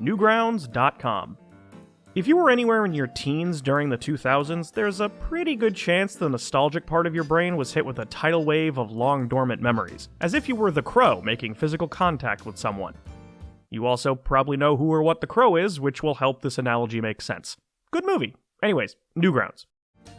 Newgrounds.com. If you were anywhere in your teens during the 2000s, there's a pretty good chance the nostalgic part of your brain was hit with a tidal wave of long dormant memories, as if you were the Crow making physical contact with someone. You also probably know who or what the Crow is, which will help this analogy make sense. Good movie. Anyways, Newgrounds.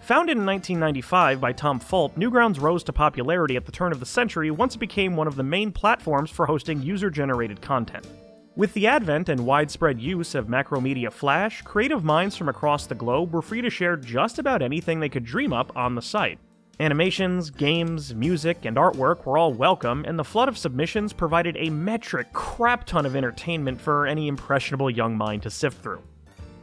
Founded in 1995 by Tom Fulp, Newgrounds rose to popularity at the turn of the century once it became one of the main platforms for hosting user-generated content. With the advent and widespread use of Macromedia Flash, creative minds from across the globe were free to share just about anything they could dream up on the site. Animations, games, music, and artwork were all welcome, and the flood of submissions provided a metric crap ton of entertainment for any impressionable young mind to sift through.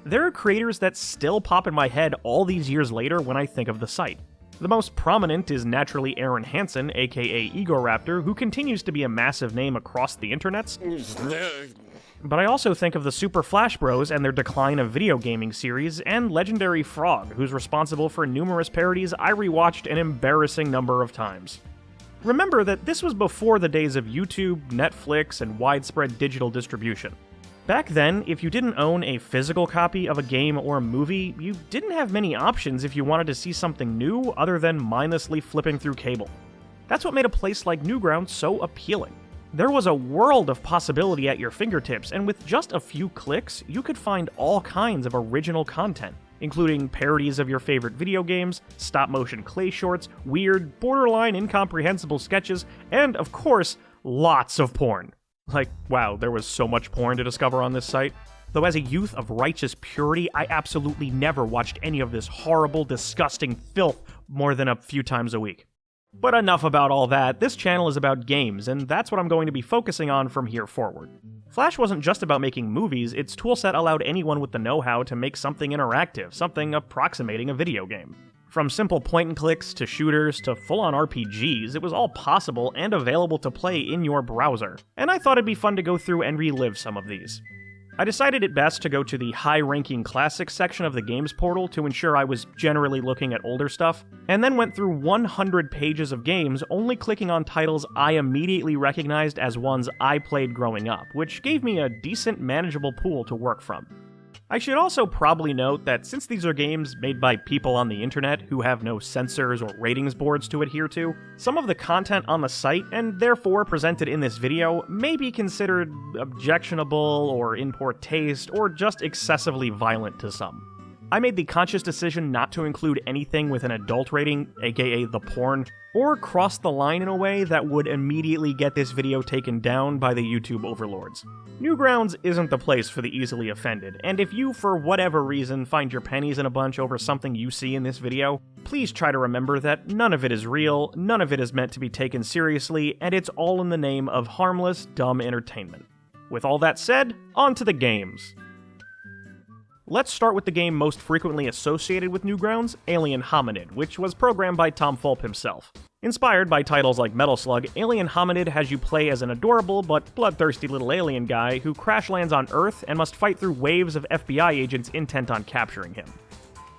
There are creators that still pop in my head all these years later when I think of the site. The most prominent is naturally Aaron Hansen, aka Egoraptor, who continues to be a massive name across the internets. But I also think of the Super Flash Bros and their decline of video gaming series, and legendary Frog, who's responsible for numerous parodies I rewatched an embarrassing number of times. Remember that this was before the days of YouTube, Netflix, and widespread digital distribution. Back then, if you didn't own a physical copy of a game or a movie, you didn't have many options if you wanted to see something new other than mindlessly flipping through cable. That's what made a place like Newgrounds so appealing. There was a world of possibility at your fingertips, and with just a few clicks, you could find all kinds of original content, including parodies of your favorite video games, stop-motion clay shorts, weird, borderline incomprehensible sketches, and, of course, lots of porn. Like, wow, there was so much porn to discover on this site. Though as a youth of righteous purity, I absolutely never watched any of this horrible, disgusting filth more than a few times a week. But enough about all that, this channel is about games, and that's what I'm going to be focusing on from here forward. Flash wasn't just about making movies, its toolset allowed anyone with the know-how to make something interactive, something approximating a video game. From simple point-and-clicks to shooters to full-on RPGs, it was all possible and available to play in your browser, and I thought it'd be fun to go through and relive some of these. I decided it best to go to the high-ranking classics section of the games portal to ensure I was generally looking at older stuff, and then went through 100 pages of games only clicking on titles I immediately recognized as ones I played growing up, which gave me a decent manageable pool to work from. I should also probably note that since these are games made by people on the internet who have no censors or ratings boards to adhere to, some of the content on the site, and therefore presented in this video, may be considered objectionable or in poor taste, or just excessively violent to some. I made the conscious decision not to include anything with an adult rating, aka the porn, or cross the line in a way that would immediately get this video taken down by the YouTube overlords. Newgrounds isn't the place for the easily offended, and if you, for whatever reason, find your pennies in a bunch over something you see in this video, please try to remember that none of it is real, none of it is meant to be taken seriously, and it's all in the name of harmless, dumb entertainment. With all that said, on to the games. Let's start with the game most frequently associated with Newgrounds, Alien Hominid, which was programmed by Tom Fulp himself. Inspired by titles like Metal Slug, Alien Hominid has you play as an adorable but bloodthirsty little alien guy who crash lands on Earth and must fight through waves of FBI agents intent on capturing him.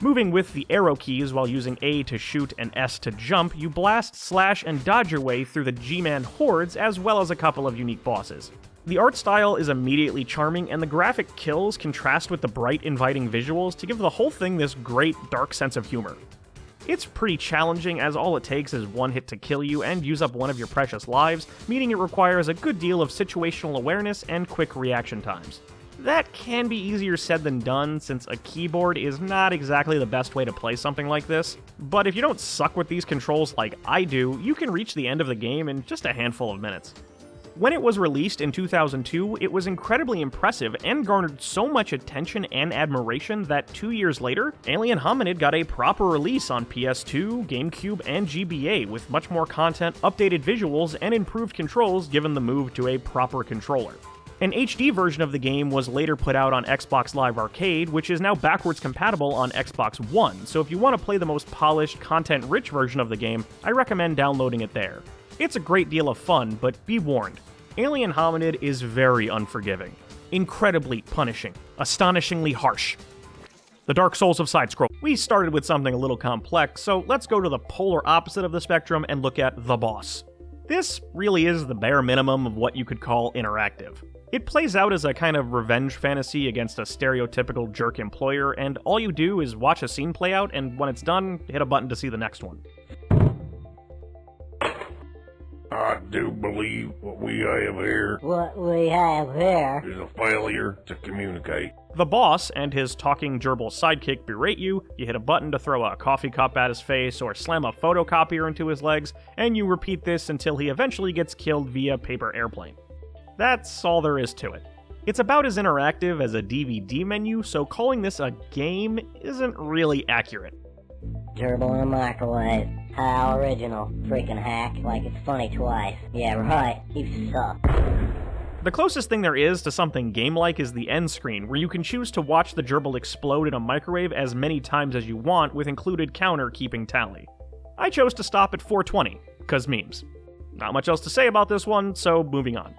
Moving with the arrow keys while using A to shoot and S to jump, you blast, slash, and dodge your way through the G-Man hordes as well as a couple of unique bosses. The art style is immediately charming, and the graphic kills contrast with the bright, inviting visuals to give the whole thing this great, dark sense of humor. It's pretty challenging, as all it takes is one hit to kill you and use up one of your precious lives, meaning it requires a good deal of situational awareness and quick reaction times. That can be easier said than done, since a keyboard is not exactly the best way to play something like this, but if you don't suck with these controls like I do, you can reach the end of the game in just a handful of minutes. When it was released in 2002, it was incredibly impressive and garnered so much attention and admiration that 2 years later, Alien Hominid got a proper release on PS2, GameCube, and GBA with much more content, updated visuals, and improved controls given the move to a proper controller. An HD version of the game was later put out on Xbox Live Arcade, which is now backwards compatible on Xbox One, so if you want to play the most polished, content-rich version of the game, I recommend downloading it there. It's a great deal of fun, but be warned, Alien Hominid is very unforgiving, incredibly punishing, astonishingly harsh. The Dark Souls of side-scroll. We started with something a little complex, so let's go to the polar opposite of the spectrum and look at the boss. This really is the bare minimum of what you could call interactive. It plays out as a kind of revenge fantasy against a stereotypical jerk employer, and all you do is watch a scene play out, and when it's done, hit a button to see the next one. I do believe what we have here is a failure to communicate. The boss and his talking gerbil sidekick berate you, you hit a button to throw a coffee cup at his face or slam a photocopier into his legs, and you repeat this until he eventually gets killed via paper airplane. That's all there is to it. It's about as interactive as a DVD menu, so calling this a game isn't really accurate. Gerbil in a microwave. How original. Freaking hack. Like it's funny twice. Yeah, right. You suck. The closest thing there is to something game-like is the end screen, where you can choose to watch the gerbil explode in a microwave as many times as you want, with included counter keeping tally. I chose to stop at 420, 'cause memes. Not much else to say about this one, so moving on.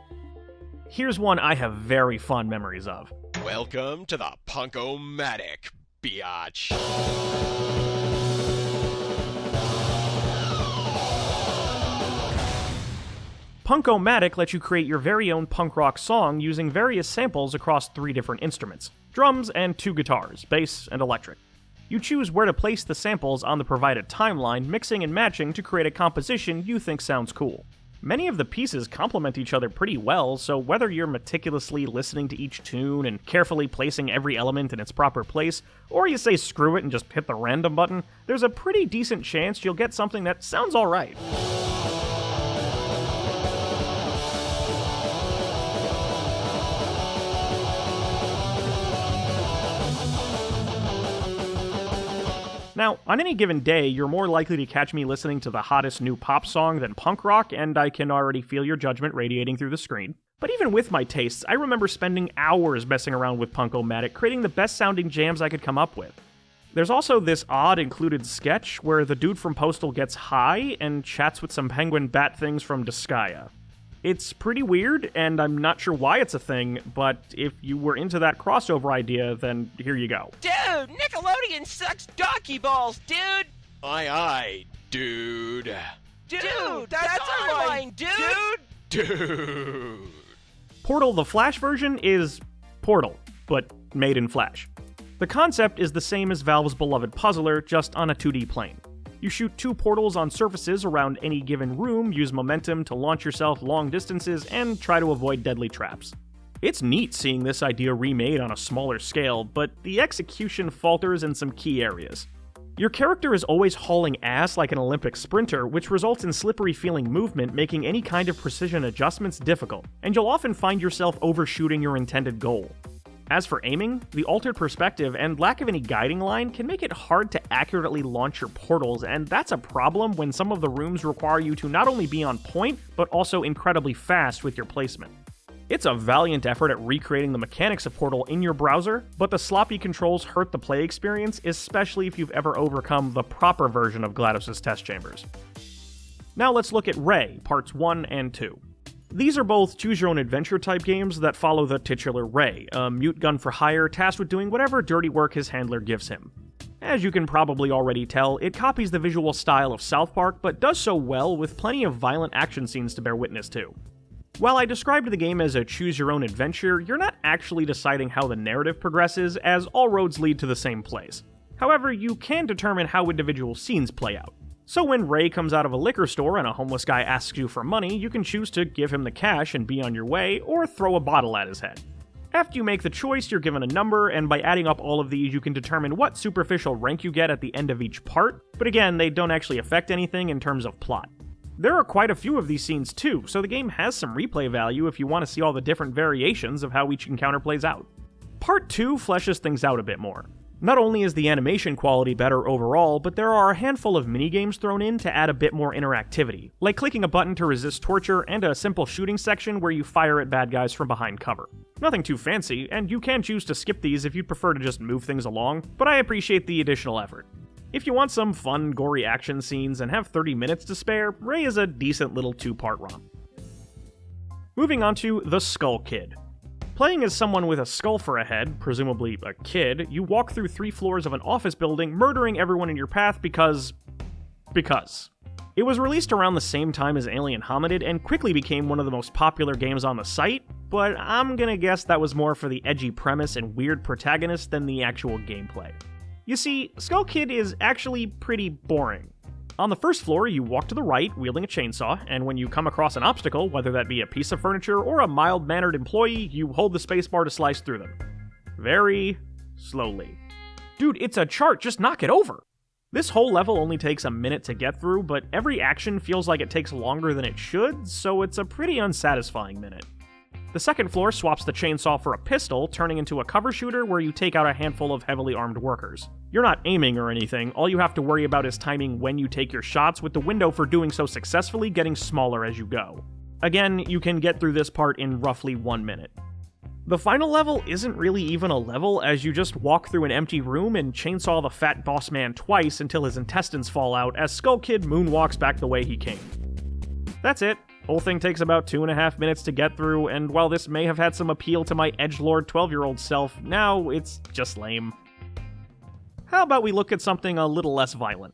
Here's one I have very fond memories of. Welcome to the punk-o-matic, biatch. Punk-o-matic lets you create your very own punk rock song using various samples across 3 different instruments: drums and 2 guitars, bass and electric. You choose where to place the samples on the provided timeline, mixing and matching to create a composition you think sounds cool. Many of the pieces complement each other pretty well, so whether you're meticulously listening to each tune and carefully placing every element in its proper place, or you say screw it and just hit the random button, there's a pretty decent chance you'll get something that sounds alright. Now, on any given day, you're more likely to catch me listening to the hottest new pop song than punk rock, and I can already feel your judgment radiating through the screen. But even with my tastes, I remember spending hours messing around with Punk-o-matic, creating the best sounding jams I could come up with. There's also this odd included sketch where the dude from Postal gets high and chats with some penguin bat things from Disgaea. It's pretty weird, and I'm not sure why it's a thing, but if you were into that crossover idea, then here you go. Dude, Nickelodeon sucks donkey balls, dude! Aye, dude. Dude, that's our line, dude! Dude. Portal the Flash version is Portal, but made in Flash. The concept is the same as Valve's beloved Puzzler, just on a 2D plane. You shoot 2 portals on surfaces around any given room, use momentum to launch yourself long distances, and try to avoid deadly traps. It's neat seeing this idea remade on a smaller scale, but the execution falters in some key areas. Your character is always hauling ass like an Olympic sprinter, which results in slippery feeling movement, making any kind of precision adjustments difficult, and you'll often find yourself overshooting your intended goal. As for aiming, the altered perspective and lack of any guiding line can make it hard to accurately launch your portals, and that's a problem when some of the rooms require you to not only be on point, but also incredibly fast with your placement. It's a valiant effort at recreating the mechanics of Portal in your browser, but the sloppy controls hurt the play experience, especially if you've ever overcome the proper version of GLaDOS's test chambers. Now let's look at Ray, Parts 1 and 2. These are both choose-your-own-adventure type games that follow the titular Ray, a mute gun for hire tasked with doing whatever dirty work his handler gives him. As you can probably already tell, it copies the visual style of South Park, but does so well with plenty of violent action scenes to bear witness to. While I described the game as a choose-your-own-adventure, you're not actually deciding how the narrative progresses, as all roads lead to the same place. However, you can determine how individual scenes play out. So when Ray comes out of a liquor store and a homeless guy asks you for money, you can choose to give him the cash and be on your way, or throw a bottle at his head. After you make the choice, you're given a number, and by adding up all of these, you can determine what superficial rank you get at the end of each part, but again, they don't actually affect anything in terms of plot. There are quite a few of these scenes too, so the game has some replay value if you want to see all the different variations of how each encounter plays out. Part 2 fleshes things out a bit more. Not only is the animation quality better overall, but there are a handful of minigames thrown in to add a bit more interactivity, like clicking a button to resist torture and a simple shooting section where you fire at bad guys from behind cover. Nothing too fancy, and you can choose to skip these if you'd prefer to just move things along, but I appreciate the additional effort. If you want some fun, gory action scenes and have 30 minutes to spare, Ray is a decent little 2-part romp. Moving on to The Skull Kid. Playing as someone with a skull for a head, presumably a kid, you walk through 3 floors of an office building, murdering everyone in your path because... It was released around the same time as Alien Hominid and quickly became one of the most popular games on the site, but I'm gonna guess that was more for the edgy premise and weird protagonist than the actual gameplay. You see, Skull Kid is actually pretty boring. On the first floor, you walk to the right, wielding a chainsaw, and when you come across an obstacle, whether that be a piece of furniture or a mild-mannered employee, you hold the spacebar to slice through them. Very slowly. Dude, it's a chart, just knock it over! This whole level only takes a minute to get through, but every action feels like it takes longer than it should, so it's a pretty unsatisfying minute. The second floor swaps the chainsaw for a pistol, turning into a cover shooter where you take out a handful of heavily armed workers. You're not aiming or anything, all you have to worry about is timing when you take your shots, with the window for doing so successfully getting smaller as you go. Again, you can get through this part in roughly 1 minute. The final level isn't really even a level, as you just walk through an empty room and chainsaw the fat boss man twice until his intestines fall out as Skull Kid moonwalks back the way he came. That's it. Whole thing takes about 2.5 minutes to get through, and while this may have had some appeal to my edgelord 12-year-old self, now it's just lame. How about we look at something a little less violent?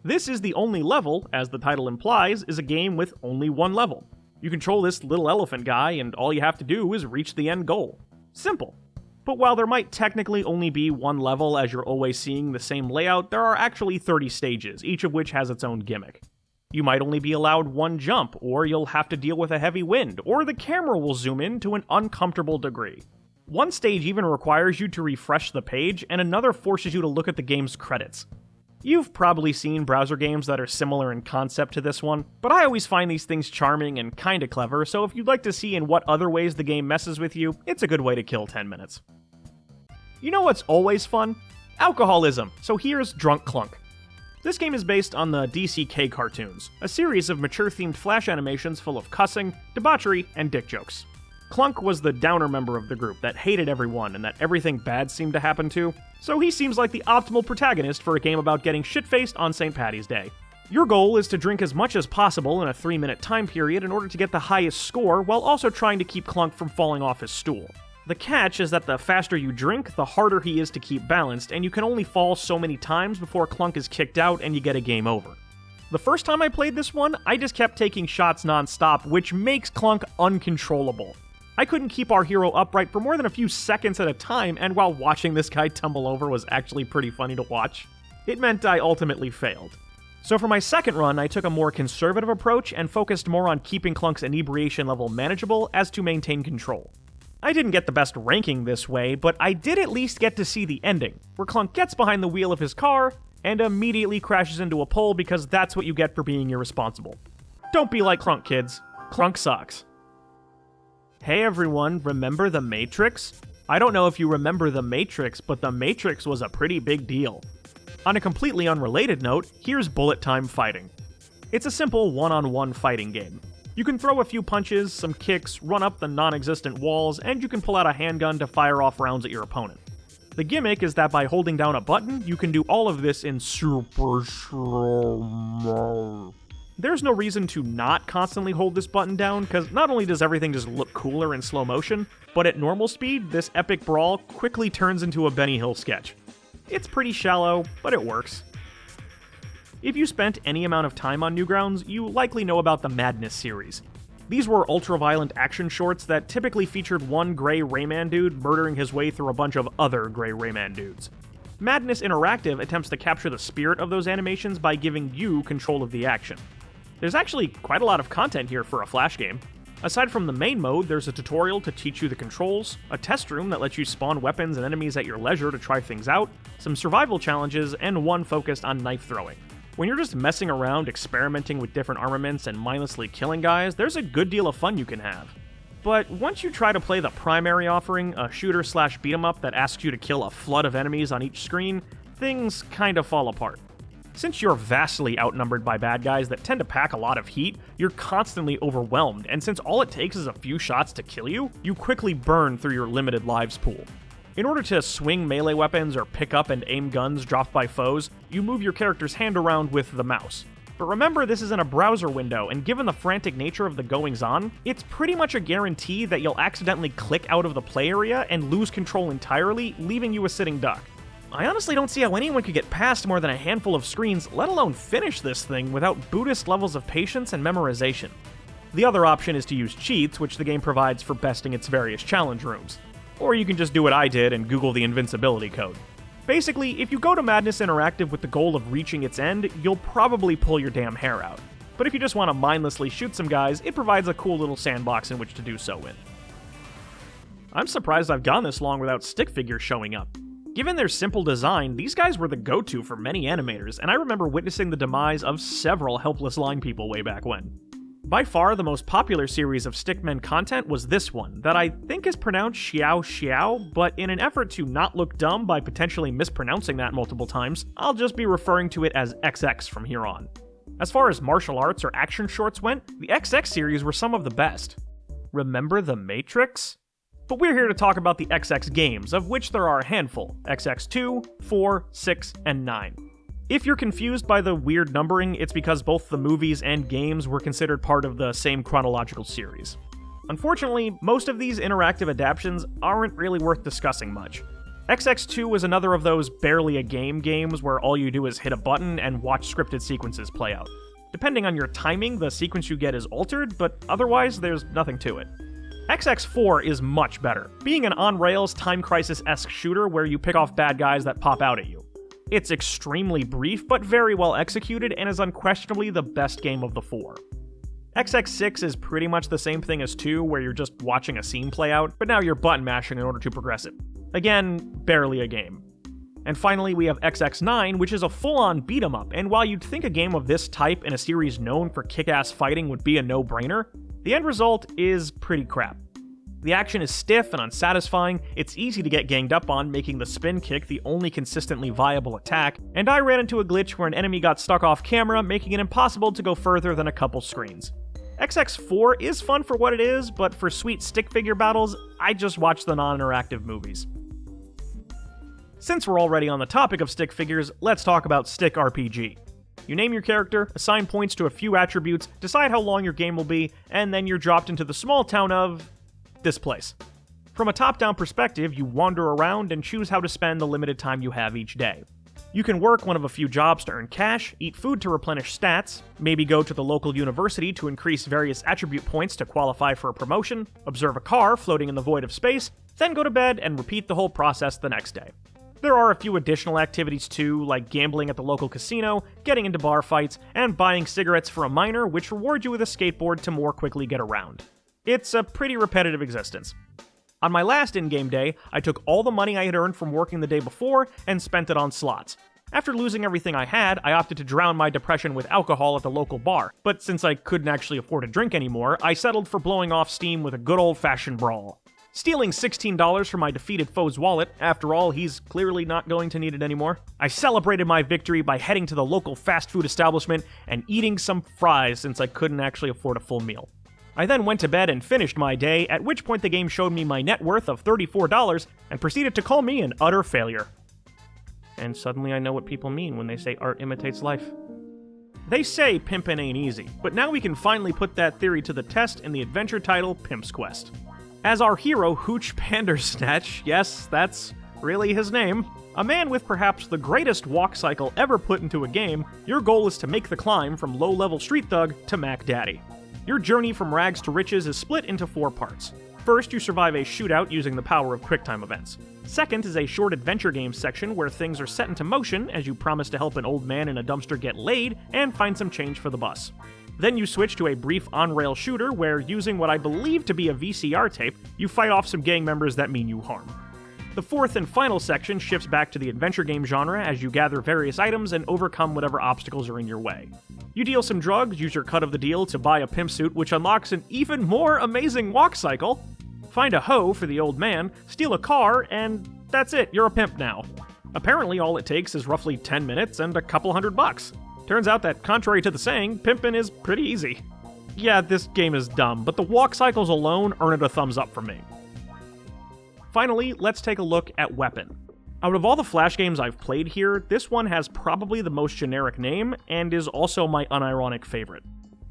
This is the only level, as the title implies, is a game with only one level. You control this little elephant guy, and all you have to do is reach the end goal. Simple. But while there might technically only be one level as you're always seeing the same layout, there are actually 30 stages, each of which has its own gimmick. You might only be allowed one jump, or you'll have to deal with a heavy wind, or the camera will zoom in to an uncomfortable degree. One stage even requires you to refresh the page, and another forces you to look at the game's credits. You've probably seen browser games that are similar in concept to this one, but I always find these things charming and kinda clever, so if you'd like to see in what other ways the game messes with you, it's a good way to kill 10 minutes. You know what's always fun? Alcoholism, so here's Drunk Clunk. This game is based on the DCK cartoons, a series of mature-themed flash animations full of cussing, debauchery, and dick jokes. Clunk was the downer member of the group that hated everyone and that everything bad seemed to happen to, so he seems like the optimal protagonist for a game about getting shit-faced on St. Paddy's Day. Your goal is to drink as much as possible in a 3-minute time period in order to get the highest score, while also trying to keep Clunk from falling off his stool. The catch is that the faster you drink, the harder he is to keep balanced, and you can only fall so many times before Clunk is kicked out and you get a game over. The first time I played this one, I just kept taking shots non-stop, which makes Clunk uncontrollable. I couldn't keep our hero upright for more than a few seconds at a time, and while watching this guy tumble over was actually pretty funny to watch, it meant I ultimately failed. So for my second run, I took a more conservative approach and focused more on keeping Clunk's inebriation level manageable as to maintain control. I didn't get the best ranking this way, but I did at least get to see the ending, where Clunk gets behind the wheel of his car and immediately crashes into a pole because that's what you get for being irresponsible. Don't be like Clunk, kids. Clunk sucks. Hey everyone, remember The Matrix? I don't know if you remember The Matrix, but The Matrix was a pretty big deal. On a completely unrelated note, here's Bullet Time Fighting. It's a simple one-on-one fighting game. You can throw a few punches, some kicks, run up the non-existent walls, and you can pull out a handgun to fire off rounds at your opponent. The gimmick is that by holding down a button, you can do all of this in super slow mo. There's no reason to not constantly hold this button down, because not only does everything just look cooler in slow motion, but at normal speed, this epic brawl quickly turns into a Benny Hill sketch. It's pretty shallow, but it works. If you spent any amount of time on Newgrounds, you likely know about the Madness series. These were ultra-violent action shorts that typically featured one gray Rayman dude murdering his way through a bunch of other gray Rayman dudes. Madness Interactive attempts to capture the spirit of those animations by giving you control of the action. There's actually quite a lot of content here for a Flash game. Aside from the main mode, there's a tutorial to teach you the controls, a test room that lets you spawn weapons and enemies at your leisure to try things out, some survival challenges, and one focused on knife throwing. When you're just messing around, experimenting with different armaments, and mindlessly killing guys, there's a good deal of fun you can have. But once you try to play the primary offering, a shooter/beat-em-up that asks you to kill a flood of enemies on each screen, things kind of fall apart. Since you're vastly outnumbered by bad guys that tend to pack a lot of heat, you're constantly overwhelmed, and since all it takes is a few shots to kill you, you quickly burn through your limited lives pool. In order to swing melee weapons or pick up and aim guns dropped by foes, you move your character's hand around with the mouse. But remember, this is in a browser window, and given the frantic nature of the goings-on, it's pretty much a guarantee that you'll accidentally click out of the play area and lose control entirely, leaving you a sitting duck. I honestly don't see how anyone could get past more than a handful of screens, let alone finish this thing without Buddhist levels of patience and memorization. The other option is to use cheats, which the game provides for besting its various challenge rooms. Or you can just do what I did and Google the invincibility code. Basically, if you go to Madness Interactive with the goal of reaching its end, you'll probably pull your damn hair out. But if you just want to mindlessly shoot some guys, it provides a cool little sandbox in which to do so in. I'm surprised I've gone this long without stick figures showing up. Given their simple design, these guys were the go-to for many animators, and I remember witnessing the demise of several helpless line people way back when. By far, the most popular series of Stickmen content was this one, that I think is pronounced Xiao Xiao, but in an effort to not look dumb by potentially mispronouncing that multiple times, I'll just be referring to it as XX from here on. As far as martial arts or action shorts went, the XX series were some of the best. Remember The Matrix? But we're here to talk about the XX games, of which there are a handful: XX2, 4, 6, and 9. If you're confused by the weird numbering, it's because both the movies and games were considered part of the same chronological series. Unfortunately, most of these interactive adaptations aren't really worth discussing much. XX2 is another of those barely a game games where all you do is hit a button and watch scripted sequences play out. Depending on your timing, the sequence you get is altered, but otherwise there's nothing to it. XX4 is much better, being an on-rails Time Crisis-esque shooter where you pick off bad guys that pop out at you. It's extremely brief, but very well executed, and is unquestionably the best game of the four. XX6 is pretty much the same thing as 2, where you're just watching a scene play out, but now you're button mashing in order to progress it. Again, barely a game. And finally, we have XX9, which is a full-on beat-em-up, and while you'd think a game of this type in a series known for kick-ass fighting would be a no-brainer, the end result is pretty crap. The action is stiff and unsatisfying, it's easy to get ganged up on, making the spin kick the only consistently viable attack, and I ran into a glitch where an enemy got stuck off camera, making it impossible to go further than a couple screens. XX4 is fun for what it is, but for sweet stick figure battles, I just watch the non-interactive movies. Since we're already on the topic of stick figures, let's talk about Stick RPG. You name your character, assign points to a few attributes, decide how long your game will be, and then you're dropped into the small town of this place. From a top-down perspective, you wander around and choose how to spend the limited time you have each day. You can work one of a few jobs to earn cash, eat food to replenish stats, maybe go to the local university to increase various attribute points to qualify for a promotion, observe a car floating in the void of space, then go to bed and repeat the whole process the next day. There are a few additional activities too, like gambling at the local casino, getting into bar fights, and buying cigarettes for a miner, which reward you with a skateboard to more quickly get around. It's a pretty repetitive existence. On my last in-game day, I took all the money I had earned from working the day before and spent it on slots. After losing everything I had, I opted to drown my depression with alcohol at the local bar, but since I couldn't actually afford to drink anymore, I settled for blowing off steam with a good old-fashioned brawl. Stealing $16 from my defeated foe's wallet, after all, he's clearly not going to need it anymore, I celebrated my victory by heading to the local fast food establishment and eating some fries since I couldn't actually afford a full meal. I then went to bed and finished my day, at which point the game showed me my net worth of $34 and proceeded to call me an utter failure. And suddenly I know what people mean when they say art imitates life. They say pimpin' ain't easy, but now we can finally put that theory to the test in the adventure title Pimps Quest. As our hero Hooch Pandersnatch, yes, that's really his name, a man with perhaps the greatest walk cycle ever put into a game, your goal is to make the climb from low-level street thug to Mac Daddy. Your journey from rags to riches is split into 4 parts. First, you survive a shootout using the power of QuickTime events. Second is a short adventure game section where things are set into motion as you promise to help an old man in a dumpster get laid and find some change for the bus. Then you switch to a brief on-rail shooter where, using what I believe to be a VCR tape, you fight off some gang members that mean you harm. The fourth and final section shifts back to the adventure game genre as you gather various items and overcome whatever obstacles are in your way. You deal some drugs, use your cut of the deal to buy a pimp suit, which unlocks an even more amazing walk cycle, find a hoe for the old man, steal a car, and that's it, you're a pimp now. Apparently all it takes is roughly 10 minutes and a couple $100. Turns out that, contrary to the saying, pimpin' is pretty easy. Yeah, this game is dumb, but the walk cycles alone earn it a thumbs up from me. Finally, let's take a look at Weapon. Out of all the Flash games I've played here, this one has probably the most generic name, and is also my unironic favorite.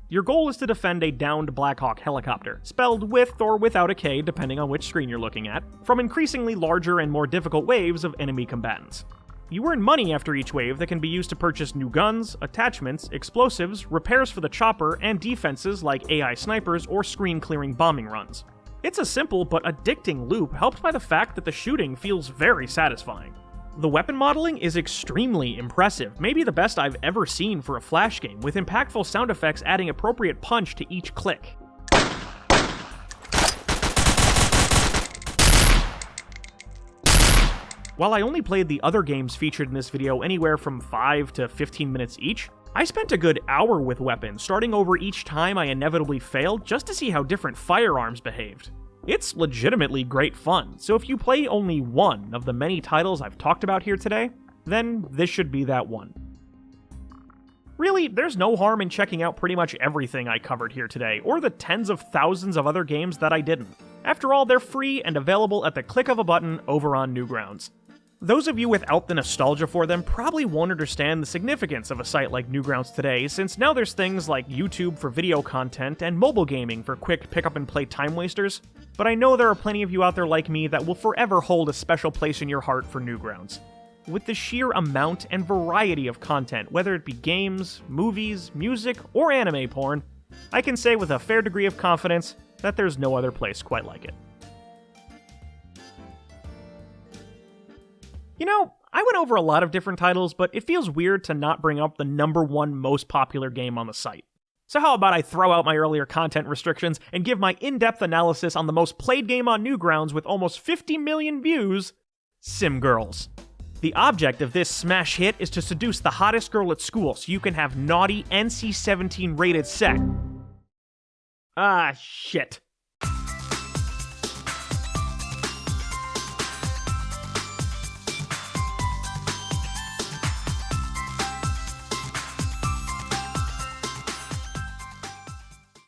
Your goal is to defend a downed Black Hawk helicopter, spelled with or without a K depending on which screen you're looking at, from increasingly larger and more difficult waves of enemy combatants. You earn money after each wave that can be used to purchase new guns, attachments, explosives, repairs for the chopper, and defenses like AI snipers or screen-clearing bombing runs. It's a simple but addicting loop, helped by the fact that the shooting feels very satisfying. The weapon modeling is extremely impressive, maybe the best I've ever seen for a Flash game, with impactful sound effects adding appropriate punch to each click. While I only played the other games featured in this video anywhere from 5 to 15 minutes each, I spent a good hour with weapons, starting over each time I inevitably failed just to see how different firearms behaved. It's legitimately great fun, so if you play only one of the many titles I've talked about here today, then this should be that one. Really, there's no harm in checking out pretty much everything I covered here today, or the tens of thousands of other games that I didn't. After all, they're free and available at the click of a button over on Newgrounds. Those of you without the nostalgia for them probably won't understand the significance of a site like Newgrounds today, since now there's things like YouTube for video content and mobile gaming for quick pick-up-and-play time wasters, but I know there are plenty of you out there like me that will forever hold a special place in your heart for Newgrounds. With the sheer amount and variety of content, whether it be games, movies, music, or anime porn, I can say with a fair degree of confidence that there's no other place quite like it. You know, I went over a lot of different titles, but it feels weird to not bring up the #1 most popular game on the site. So how about I throw out my earlier content restrictions and give my in-depth analysis on the most played game on Newgrounds with almost 50 million views, Sim Girls. The object of this smash hit is to seduce the hottest girl at school so you can have naughty NC-17 rated sex. Ah, shit.